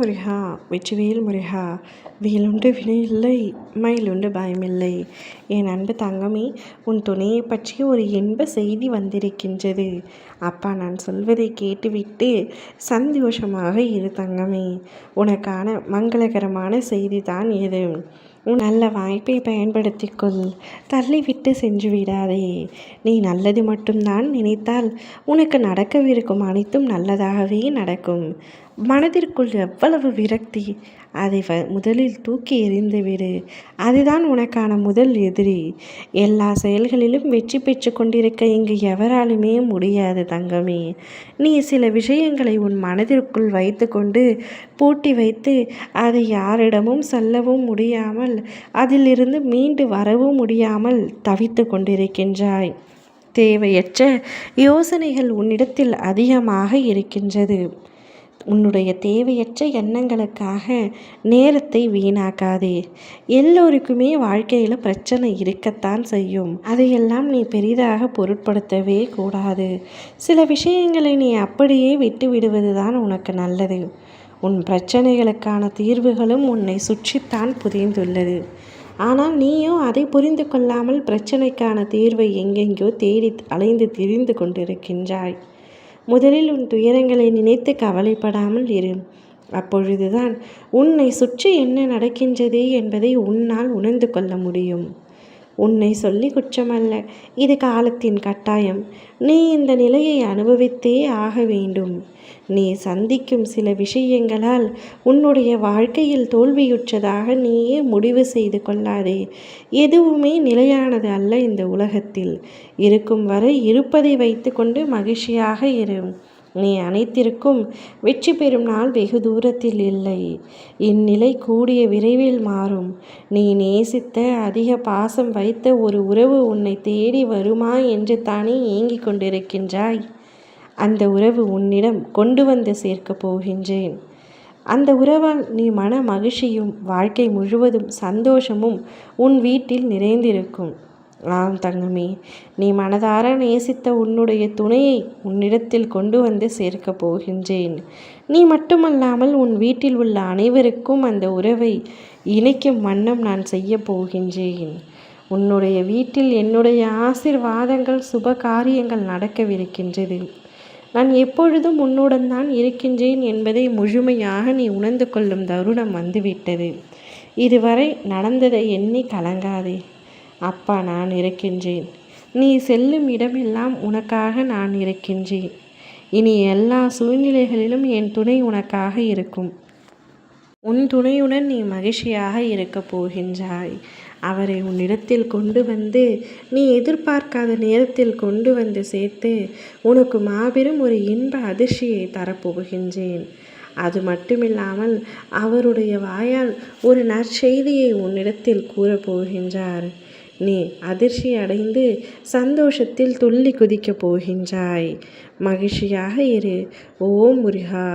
முருகா வெற்றிவேல் முருகா வேலுண்டு வினையில்லை மயிலுண்டு பயமில்லை. என் அன்பு தங்கமே, உன் துணையை பற்றி ஒரு இன்ப செய்தி வந்திருக்கின்றது. அப்பா நான் சொல்வதை கேட்டுவிட்டு சந்தோஷமாக இரு தங்கமே. உனக்கான மங்களகரமான செய்தி தான் இது. நல்ல வாய்ப்பை பயன்படுத்திக்கொள். தள்ளிவிட்டு சென்று விடாதே. நீ நல்லது மட்டும்தான் நினைத்தால் உனக்கு நடக்கவிருக்கும் அனைத்தும் நல்லதாகவே நடக்கும். மனதிற்குள் எவ்வளவு விரக்தி, அதை முதலில் தூக்கி எறிந்துவிடு. அதுதான் உனக்கான முதல் எதிரி. எல்லா செயல்களிலும் வெற்றி பெற்று கொண்டிருக்க இங்கு எவராலுமே முடியாது தங்கமே. நீ சில விஷயங்களை உன் மனதிற்குள் வைத்து கொண்டு பூட்டி வைத்து அதை யாரிடமும் சொல்லவும் முடியாமல் அதிலிருந்து மீண்டு வரவும் முடியாமல் தவித்து கொண்டிருக்கின்றாய். தேவையற்ற யோசனைகள் உன்னிடத்தில் அதிகமாக இருக்கின்றது. உன்னுடைய தேவையற்ற எண்ணங்களுக்காக நேரத்தை வீணாக்காதே. எல்லோருக்குமே வாழ்க்கையில் பிரச்சனை இருக்கத்தான் செய்யும். அதையெல்லாம் நீ பெரிதாக பொருட்படுத்தவே கூடாது. சில விஷயங்களை நீ அப்படியே விட்டு விடுவது தான் உனக்கு நல்லது. உன் பிரச்சனைகளுக்கான தீர்வுகளும் உன்னை சுற்றித்தான் புரிந்துள்ளது. ஆனால் நீயோ அதை புரிந்து கொள்ளாமல் பிரச்சனைக்கான தீர்வை எங்கெங்கோ தேடி அலைந்து திரிந்து கொண்டிருக்கின்றாய். முதலில் உன் துயரங்களை நினைத்து கவலைப்படாமல் இரு. அப்பொழுதுதான் உன்னை சுற்றி என்ன நடக்கின்றது என்பதை உன்னால் உணர்ந்து கொள்ள முடியும். உன்னை சொல்லி குற்றமல்ல, இது காலத்தின் கட்டாயம். நீ இந்த நிலையை அனுபவித்தே ஆக வேண்டும். நீ சந்திக்கும் சில விஷயங்களால் உன்னுடைய வாழ்க்கையில் தோல்வியுற்றதாக நீயே முடிவு செய்து கொள்ளாதே. எதுவுமே நிலையானது அல்ல இந்த உலகத்தில். இருக்கும் வரை இருப்பதை வைத்து கொண்டு மகிழ்ச்சியாக இரு. நீ அனைத்திற்கும் வெற்றி பெறும் நாள் வெகு தூரத்தில் இல்லை. இந்நிலை கூடிய விரைவில் மாறும். நீ நேசித்த அதிக பாசம் வைத்த ஒரு உறவு உன்னை தேடி வருமா என்று தானே ஏங்கிக் கொண்டிருக்கின்றாய். அந்த உறவு உன்னிடம் கொண்டு வந்து சேர்க்கப் போகின்றேன். அந்த உறவால் நீ மன மகிழ்ச்சியும் வாழ்க்கை முழுவதும் சந்தோஷமும் உன் வீட்டில் நிறைந்திருக்கும். ஆம் தங்கமே, நீ மனதார நேசித்த உன்னுடைய துணையை உன்னிடத்தில் கொண்டு வந்து சேர்க்கப் போகின்றேன். நீ மட்டுமல்லாமல் உன் வீட்டில் உள்ள அனைவருக்கும் அந்த உறவை இணைக்கும் வண்ணம் நான் செய்ய போகின்றேன். உன்னுடைய வீட்டில் என்னுடைய ஆசீர்வாதங்கள் சுப காரியங்கள் நடக்கவிருக்கின்றது. நான் எப்பொழுதும் உன்னுடன் தான் இருக்கின்றேன் என்பதை முழுமையாக நீ உணர்ந்து கொள்ளும் தருணம் வந்துவிட்டது. இதுவரை நடந்ததை எண்ணி கலங்காதே. அப்பா நான் இருக்கின்றேன். நீ செல்லும் இடமெல்லாம் உனக்காக நான் இருக்கின்றேன். இனி எல்லா சூழ்நிலைகளிலும் என் துணை உனக்காக இருக்கும். உன் துணையுடன் நீ மகிழ்ச்சியாக இருக்கப் போகின்றாய். அவரை உன்னிடத்தில் கொண்டு வந்து நீ எதிர்பார்க்காத நேரத்தில் கொண்டு வந்து சேர்த்து உனக்கு மாபெரும் ஒரு இன்ப அதிர்ச்சியை தரப்போகின்றேன். அது மட்டுமில்லாமல் அவருடைய வாயால் ஒரு நற்செய்தியை உன்னிடத்தில் கூறப்போகின்றார். நீ அதிர்ச்சி அடைந்து சந்தோஷத்தில் துள்ளி குதிக்கப் போகின்றாய். மகிழ்ச்சியாக இரு. ஓம் முருகா.